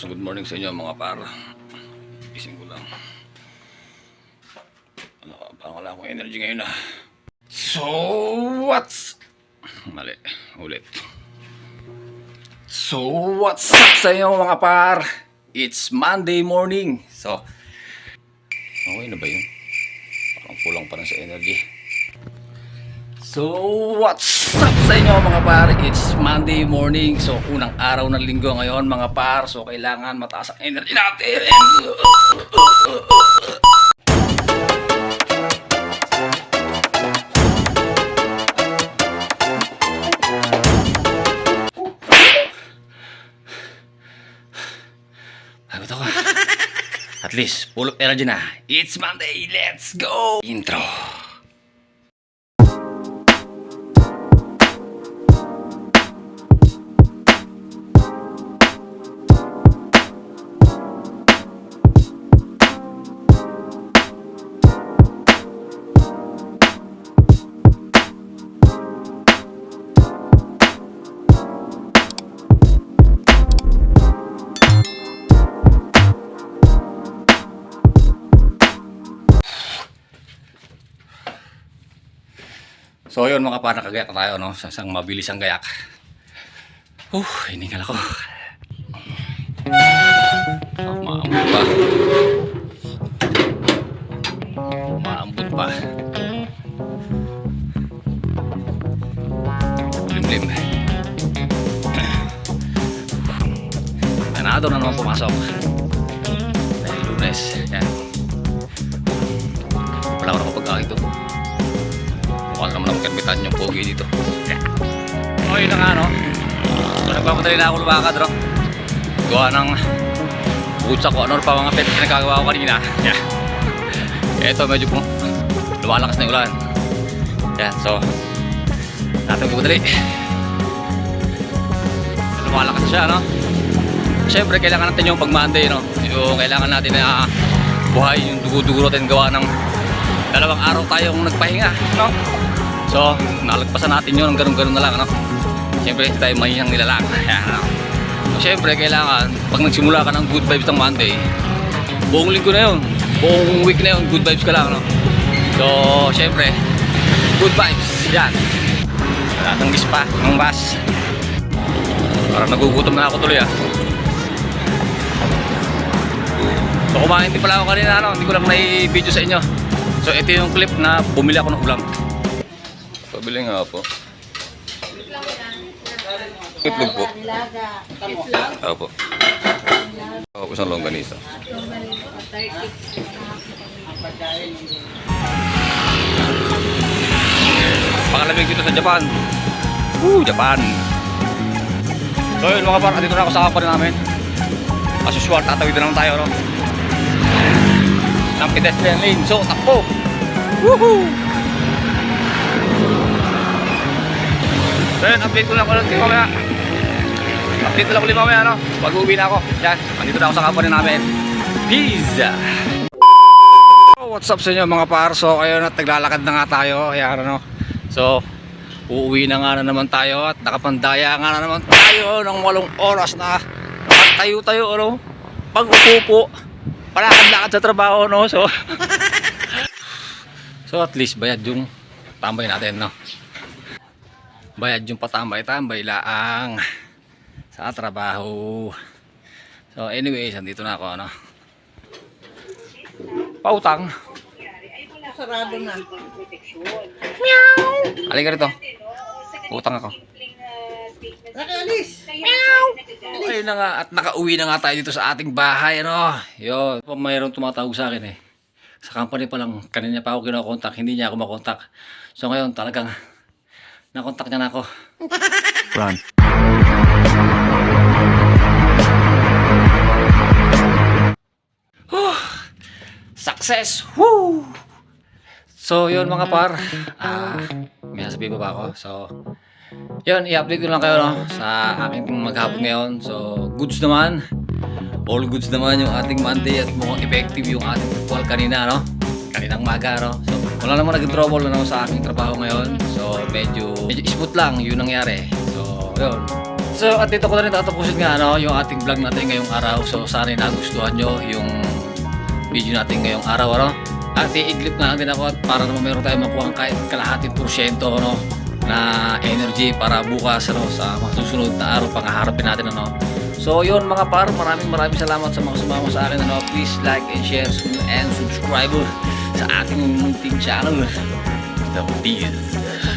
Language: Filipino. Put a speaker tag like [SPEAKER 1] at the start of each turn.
[SPEAKER 1] So good morning sa inyo mga par. Gising ko lang. Parang wala akong energy ngayon ah. So what's... Mali. Ulit. So what's up sa inyo mga par? It's Monday morning. So okay na ba yun? Parang kulang pa rin sa energy. So what's up sa inyo mga par? It's Monday morning. So unang araw ng linggo ngayon mga par. So kailangan mataas ang energy natin. Pagod ako. At least full of energy na. It's Monday. Let's go. Intro. So yun mga par, nakagayak na tayo no? Sa isang mabilis ang gayak. Hiningal ako. Maambot pa. Maambot pa. Limlim. Ganado na naman pumasok. Dahil Lunes. Yan. Wala ko na kapag ito. Mukhang naman ang kermitan yung pogi dito. Okay na nga no. Nagpapadali na ako lumakad no. Gawa ng bukod sa kung ano pa mga pet pinagkagawa ko kanina. Eto medyo po lumalakas na yung ulan. Yan so natin magpapadali. Lumalakas siya no. Siyempre kailangan natin yung pag Monday no. Yung kailangan natin na buhay yung dugo-dugo natin gawa ng dalawang araw tayong nagpahinga no. So, nalagpasan natin yun, ganun-ganun na lang, ano? Siyempre, tayo mahihang nilalang. Ayan, ano? So, siyempre, kailangan, pag nagsimula ka ng good vibes ng Monday, buong linggo na yun, buong week na yun, good vibes ka lang, ano? So, siyempre, good vibes, yan. Wala nang miss pa, ng bus. Parang nagugutom na ako tuloy, ah. So, kumain din pala ako kanina, ano? Hindi ko lang na-video sa inyo. So, ito yung clip na bumili ako ng ulam. Pabili nga po. Itlog po. Opo. Ako po sa longganisa. Pakalamig dito sa Japan. Japan. So yun mga par, dito na ako sa company namin. As usual, tatawid na naman tayo no? Ng pedestrian lane. So takbo. Woohoo! So yun, update ko lang ulit mamaya. Update ko lang ulit mamaya, no? Pag uwi na ako. Yan, andito na ako sa company namin. Peace! What's up sa inyo mga par? So, ayun at naglalakad na nga tayo. Ayan, ano? So, uuwi na nga na naman tayo at nakapandaya nga na naman tayo ng 8 oras na nakatayo-tayo, ano? Pag-upo, palakad-lakad sa trabaho, no? So, so at least bayad yung tambay natin, no? Bayad yung patambay-tambay laang sa trabaho. So anyways, andito na ako ano. Pautang.
[SPEAKER 2] Sarado na.
[SPEAKER 1] Meow. Halika rito. Pautang ako.
[SPEAKER 2] Nakalis.
[SPEAKER 1] Meow. Ayun na nga at nakauwi na nga tayo dito sa ating bahay ano. Yun. Mayroong tumatawag sa akin eh. Sa company pa lang kanina pa ako kinokontak, hindi niya ako makontak. So ngayon talagang nakontak niya na ako. Run. Success! Woo! So yun mga par. May sasabihin pa ba ako? So yun, i-update ko lang kayo no, sa aking maghapon ngayon. So goods naman. All goods naman yung ating Monday at mukhang effective yung ating football kanina no. Kaninang maga no. So wala namang naging trouble na sa aking trabaho ngayon. So medyo smooth lang yung nangyari. So yun. So at dito ko na rin tatapusin nga yung ating vlog natin ngayong araw. So sana nagustuhan nyo yung video natin ngayong araw At i-clip na lang din ako at para naman meron tayo makuha kahit kalahating porsyento na energy para bukas sa mga susunod na araw pangaharapin natin So yun mga par, maraming salamat sa mga sumama sa akin Please like and share and subscribe sa ating munting channel. The Bees.